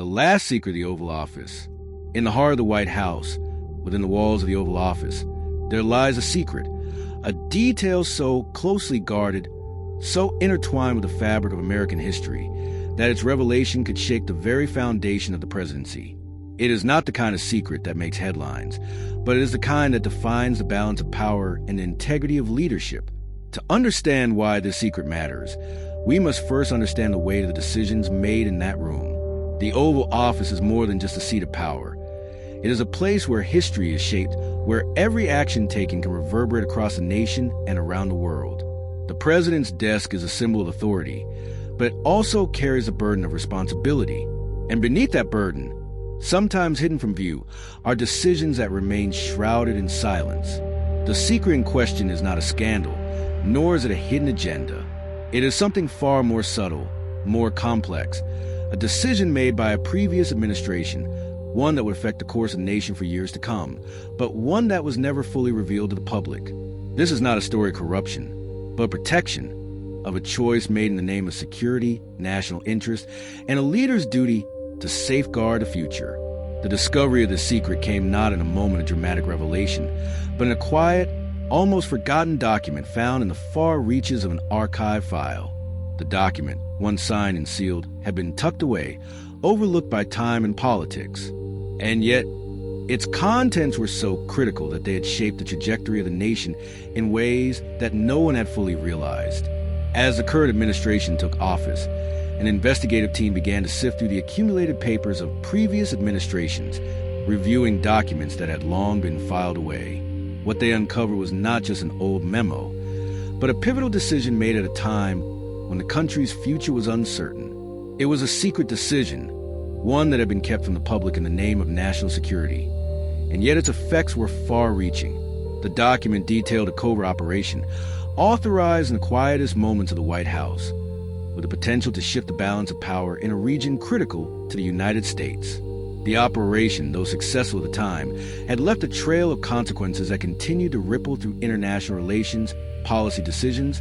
The last secret of the Oval Office. In the heart of the White House, within the walls of the Oval Office, there lies a secret, a detail so closely guarded, so intertwined with the fabric of American history, that its revelation could shake the very foundation of the presidency. It is not the kind of secret that makes headlines, but it is the kind that defines the balance of power and the integrity of leadership. To understand why this secret matters, we must first understand the weight of the decisions made in that room. The Oval Office is more than just a seat of power. It is a place where history is shaped, where every action taken can reverberate across the nation and around the world. The president's desk is a symbol of authority, but it also carries a burden of responsibility. And beneath that burden, sometimes hidden from view, are decisions that remain shrouded in silence. The secret in question is not a scandal, nor is it a hidden agenda. It is something far more subtle, more complex, a decision made by a previous administration, one that would affect the course of the nation for years to come, but one that was never fully revealed to the public. This is not a story of corruption, but protection, of a choice made in the name of security, national interest, and a leader's duty to safeguard the future. The discovery of this secret came not in a moment of dramatic revelation, but in a quiet, almost forgotten document found in the far reaches of an archive file. The document, once signed and sealed, had been tucked away, overlooked by time and politics. And yet, its contents were so critical that they had shaped the trajectory of the nation in ways that no one had fully realized. As the current administration took office, an investigative team began to sift through the accumulated papers of previous administrations, reviewing documents that had long been filed away. What they uncovered was not just an old memo, but a pivotal decision made at a time when the country's future was uncertain. It was a secret decision, one that had been kept from the public in the name of national security, and yet its effects were far-reaching. The document detailed a covert operation, authorized in the quietest moments of the White House, with the potential to shift the balance of power in a region critical to the United States. The operation, though successful at the time, had left a trail of consequences that continued to ripple through international relations, policy decisions,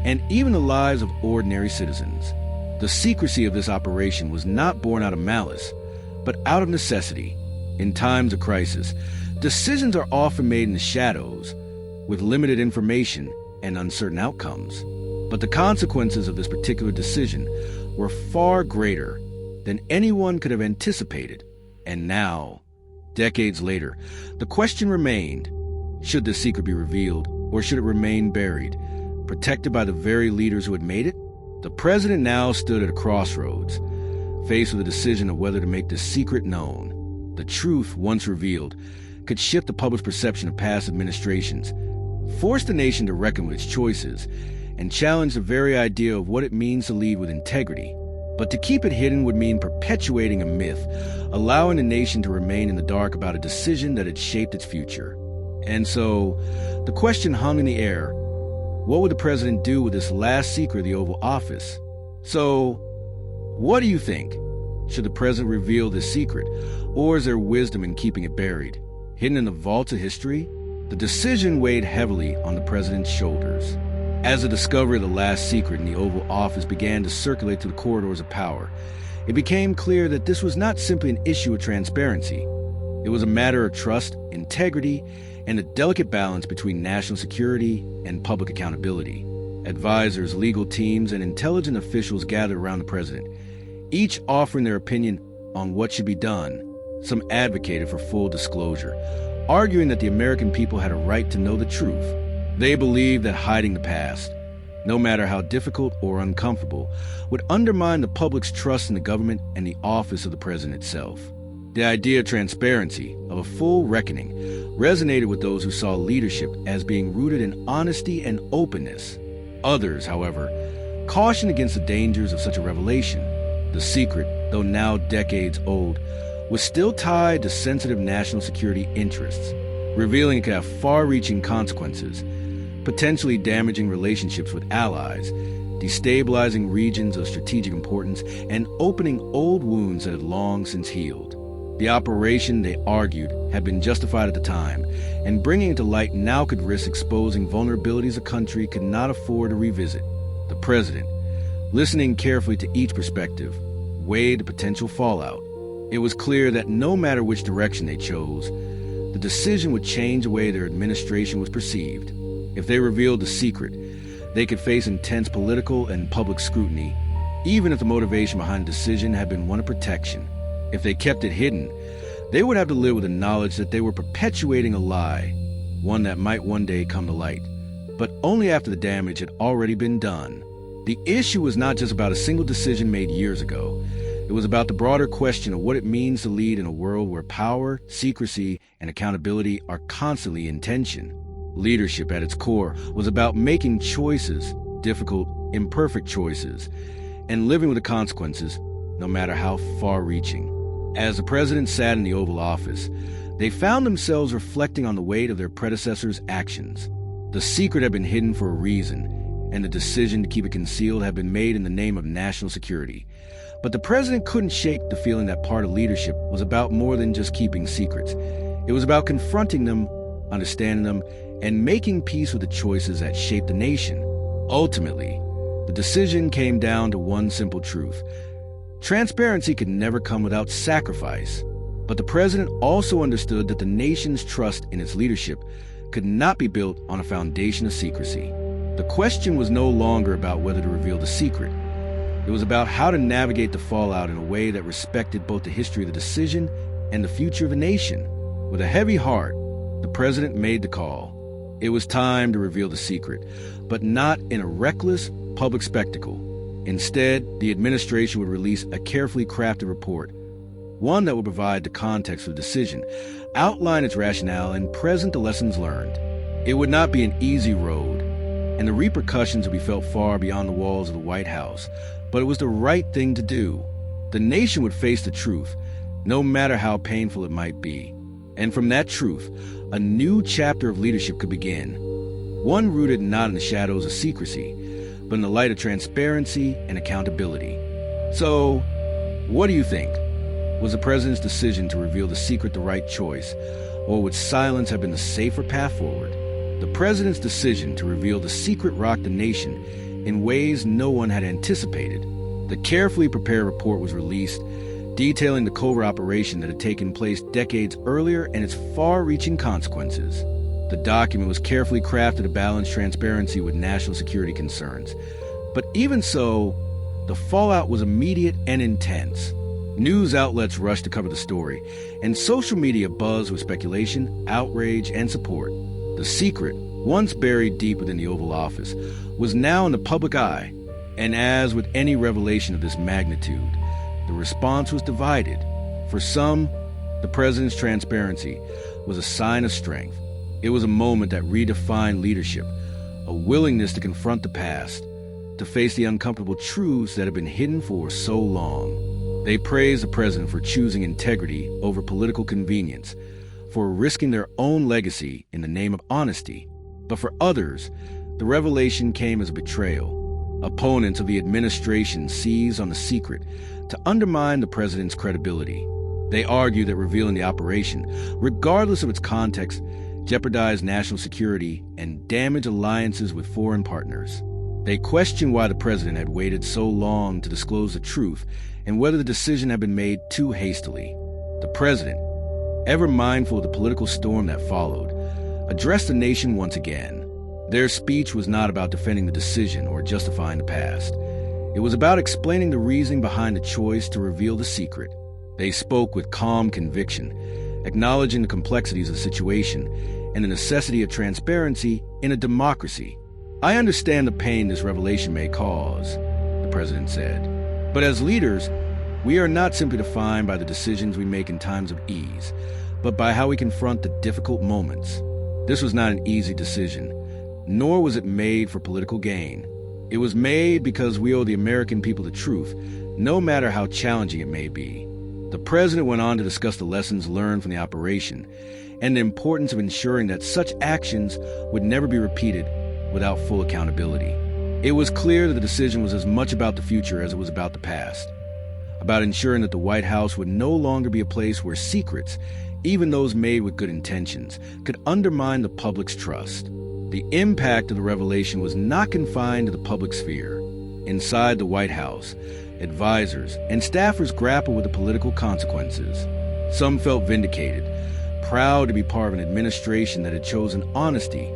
and even the lives of ordinary citizens. The secrecy of this operation was not born out of malice, but out of necessity. In times of crisis, decisions are often made in the shadows, with limited information and uncertain outcomes. But the consequences of this particular decision were far greater than anyone could have anticipated. And now, decades later, the question remained, should this secret be revealed, or should it remain buried, protected by the very leaders who had made it? The president now stood at a crossroads, faced with a decision of whether to make this secret known. The truth, once revealed, could shift the public's perception of past administrations, force the nation to reckon with its choices, and challenge the very idea of what it means to lead with integrity. But to keep it hidden would mean perpetuating a myth, allowing the nation to remain in the dark about a decision that had shaped its future. And so, the question hung in the air, what would the president do with this last secret of the Oval Office? So, what do you think? Should the president reveal this secret, or is there wisdom in keeping it buried, hidden in the vaults of history? The decision weighed heavily on the president's shoulders. As the discovery of the last secret in the Oval Office began to circulate through the corridors of power, it became clear that this was not simply an issue of transparency. It was a matter of trust, integrity, and a delicate balance between national security and public accountability. Advisors, legal teams, and intelligence officials gathered around the president, each offering their opinion on what should be done. Some advocated for full disclosure, arguing that the American people had a right to know the truth. They believed that hiding the past, no matter how difficult or uncomfortable, would undermine the public's trust in the government and the office of the president itself. The idea of transparency, of a full reckoning, resonated with those who saw leadership as being rooted in honesty and openness. Others, however, cautioned against the dangers of such a revelation. The secret, though now decades old, was still tied to sensitive national security interests. Revealing it could have far-reaching consequences, potentially damaging relationships with allies, destabilizing regions of strategic importance, and opening old wounds that had long since healed. The operation, they argued, had been justified at the time, and bringing it to light now could risk exposing vulnerabilities a country could not afford to revisit. The president, listening carefully to each perspective, weighed the potential fallout. It was clear that no matter which direction they chose, the decision would change the way their administration was perceived. If they revealed the secret, they could face intense political and public scrutiny, even if the motivation behind the decision had been one of protection. If they kept it hidden, they would have to live with the knowledge that they were perpetuating a lie, one that might one day come to light, but only after the damage had already been done. The issue was not just about a single decision made years ago. It was about the broader question of what it means to lead in a world where power, secrecy, and accountability are constantly in tension. Leadership at its core was about making choices, difficult, imperfect choices, and living with the consequences, no matter how far-reaching. As the president sat in the Oval Office, they found themselves reflecting on the weight of their predecessors' actions. The secret had been hidden for a reason, and the decision to keep it concealed had been made in the name of national security. But the president couldn't shake the feeling that part of leadership was about more than just keeping secrets. It was about confronting them, understanding them, and making peace with the choices that shaped the nation. Ultimately, the decision came down to one simple truth. Transparency could never come without sacrifice. But the president also understood that the nation's trust in its leadership could not be built on a foundation of secrecy. The question was no longer about whether to reveal the secret. It was about how to navigate the fallout in a way that respected both the history of the decision and the future of the nation. With a heavy heart, the president made the call. It was time to reveal the secret, but not in a reckless public spectacle. Instead, the administration would release a carefully crafted report, one that would provide the context for the decision, outline its rationale, and present the lessons learned. It would not be an easy road, and the repercussions would be felt far beyond the walls of the White House, but it was the right thing to do. The nation would face the truth, no matter how painful it might be. And from that truth, a new chapter of leadership could begin, one rooted not in the shadows of secrecy, but in the light of transparency and accountability. So, what do you think? Was the president's decision to reveal the secret the right choice, or would silence have been the safer path forward? The president's decision to reveal the secret rocked the nation in ways no one had anticipated. The carefully prepared report was released, detailing the covert operation that had taken place decades earlier and its far-reaching consequences. The document was carefully crafted to balance transparency with national security concerns. But even so, the fallout was immediate and intense. News outlets rushed to cover the story, and social media buzzed with speculation, outrage, and support. The secret, once buried deep within the Oval Office, was now in the public eye, and as with any revelation of this magnitude, the response was divided. For some, the president's transparency was a sign of strength. It was a moment that redefined leadership, a willingness to confront the past, to face the uncomfortable truths that had been hidden for so long. They praised the president for choosing integrity over political convenience, for risking their own legacy in the name of honesty. But for others, the revelation came as a betrayal. Opponents of the administration seized on the secret to undermine the president's credibility. They argued that revealing the operation, regardless of its context, jeopardized national security and damaged alliances with foreign partners. They questioned why the president had waited so long to disclose the truth and whether the decision had been made too hastily. The president, ever mindful of the political storm that followed, addressed the nation once again. Their speech was not about defending the decision or justifying the past. It was about explaining the reasoning behind the choice to reveal the secret. They spoke with calm conviction, acknowledging the complexities of the situation and the necessity of transparency in a democracy. "I understand the pain this revelation may cause," the president said. "But as leaders, we are not simply defined by the decisions we make in times of ease, but by how we confront the difficult moments. This was not an easy decision, nor was it made for political gain. It was made because we owe the American people the truth, no matter how challenging it may be." The president went on to discuss the lessons learned from the operation and the importance of ensuring that such actions would never be repeated without full accountability. It was clear that the decision was as much about the future as it was about the past, about ensuring that the White House would no longer be a place where secrets, even those made with good intentions, could undermine the public's trust. The impact of the revelation was not confined to the public sphere. Inside the White House, advisors, and staffers grappled with the political consequences. Some felt vindicated, proud to be part of an administration that had chosen honesty,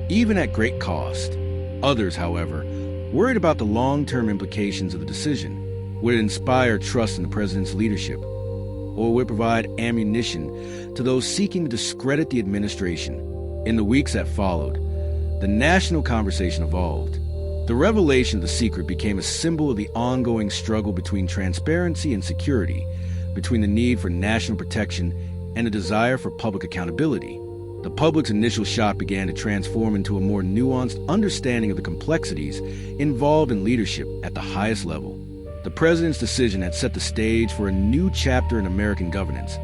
even at great cost. Others, however, worried about the long-term implications of the decision. Would it inspire trust in the president's leadership? Or would it provide ammunition to those seeking to discredit the administration? In the weeks that followed, the national conversation evolved. The revelation of the secret became a symbol of the ongoing struggle between transparency and security, between the need for national protection and the desire for public accountability. The public's initial shock began to transform into a more nuanced understanding of the complexities involved in leadership at the highest level. The president's decision had set the stage for a new chapter in American governance,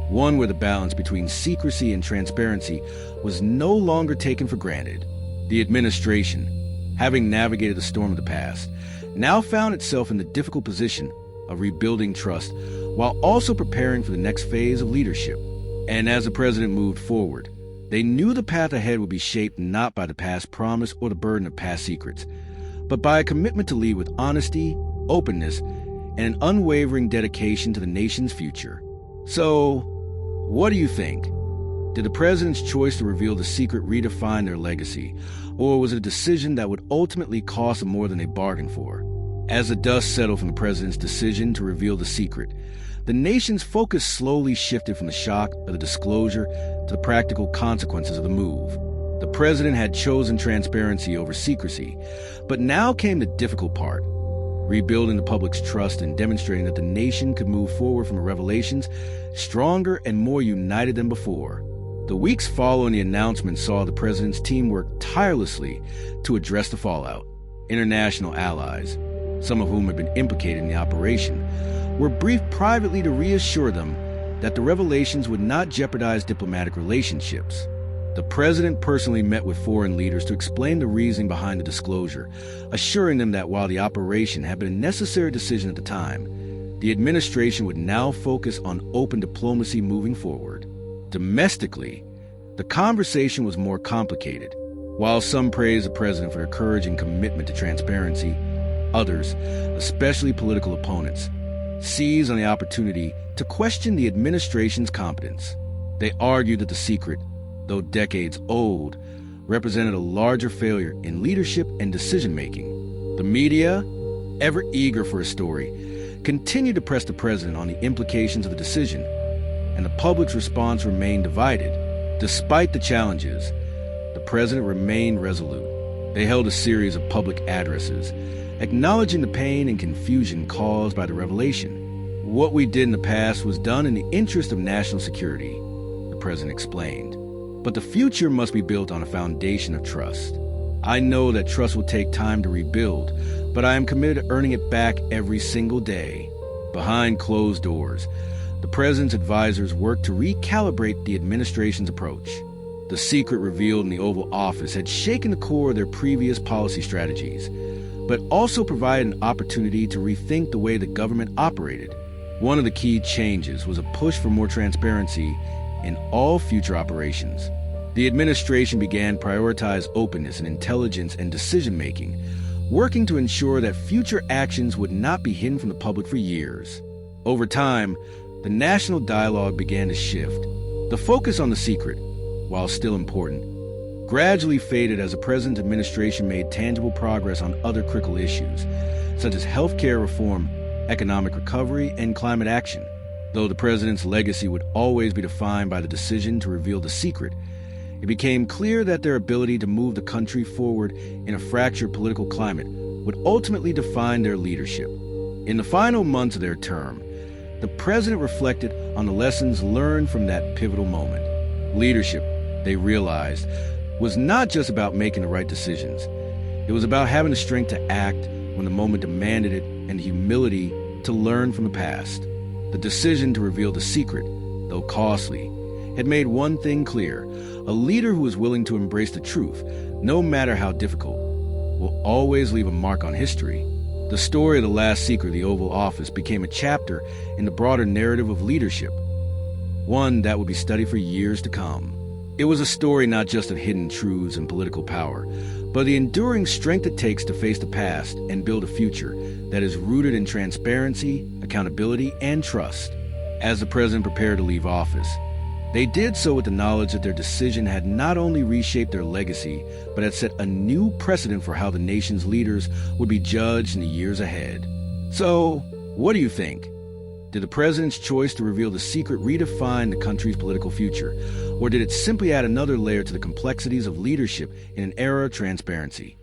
one where the balance between secrecy and transparency was no longer taken for granted. The administration, having navigated the storm of the past, now found itself in the difficult position of rebuilding trust while also preparing for the next phase of leadership. And as the president moved forward, they knew the path ahead would be shaped not by the past promise or the burden of past secrets, but by a commitment to lead with honesty, openness, and an unwavering dedication to the nation's future. So, what do you think? Did the president's choice to reveal the secret redefine their legacy, or was it a decision that would ultimately cost them more than they bargained for? As the dust settled from the president's decision to reveal the secret, the nation's focus slowly shifted from the shock of the disclosure to the practical consequences of the move. The president had chosen transparency over secrecy, but now came the difficult part: rebuilding the public's trust and demonstrating that the nation could move forward from the revelations stronger and more united than before. The weeks following the announcement saw the president's team work tirelessly to address the fallout. International allies, some of whom had been implicated in the operation, were briefed privately to reassure them that the revelations would not jeopardize diplomatic relationships. The president personally met with foreign leaders to explain the reasoning behind the disclosure, assuring them that while the operation had been a necessary decision at the time, the administration would now focus on open diplomacy moving forward. Domestically, the conversation was more complicated. While some praised the president for their courage and commitment to transparency, others, especially political opponents, seized on the opportunity to question the administration's competence. They argued that the secret, though decades old, represented a larger failure in leadership and decision-making. The media, ever eager for a story, continued to press the president on the implications of the decision, and the public's response remained divided. Despite the challenges, the president remained resolute. They held a series of public addresses, acknowledging the pain and confusion caused by the revelation. What we did in the past was done in the interest of national security, the president explained. But the future must be built on a foundation of trust. I know that trust will take time to rebuild, but I am committed to earning it back every single day. Behind closed doors, the president's advisors worked to recalibrate the administration's approach. The secret revealed in the Oval Office had shaken the core of their previous policy strategies, but also provided an opportunity to rethink the way the government operated. One of the key changes was a push for more transparency in all future operations. The administration began to prioritize openness and intelligence and decision-making, working to ensure that future actions would not be hidden from the public for years. Over time, the national dialogue began to shift. The focus on the secret, while still important, gradually faded as the president's administration made tangible progress on other critical issues, such as healthcare reform, economic recovery, and climate action. Though the president's legacy would always be defined by the decision to reveal the secret, it became clear that their ability to move the country forward in a fractured political climate would ultimately define their leadership. In the final months of their term, the president reflected on the lessons learned from that pivotal moment. Leadership, they realized, was not just about making the right decisions. It was about having the strength to act when the moment demanded it and the humility to learn from the past. The decision to reveal the secret, though costly, had made one thing clear: a leader who is willing to embrace the truth, no matter how difficult, will always leave a mark on history. The story of the last secret of the Oval Office became a chapter in the broader narrative of leadership, one that would be studied for years to come. It was a story not just of hidden truths and political power, but the enduring strength it takes to face the past and build a future that is rooted in transparency, accountability, and trust. As the president prepared to leave office, they did so with the knowledge that their decision had not only reshaped their legacy, but had set a new precedent for how the nation's leaders would be judged in the years ahead. So, what do you think? Did the president's choice to reveal the secret redefine the country's political future, or did it simply add another layer to the complexities of leadership in an era of transparency?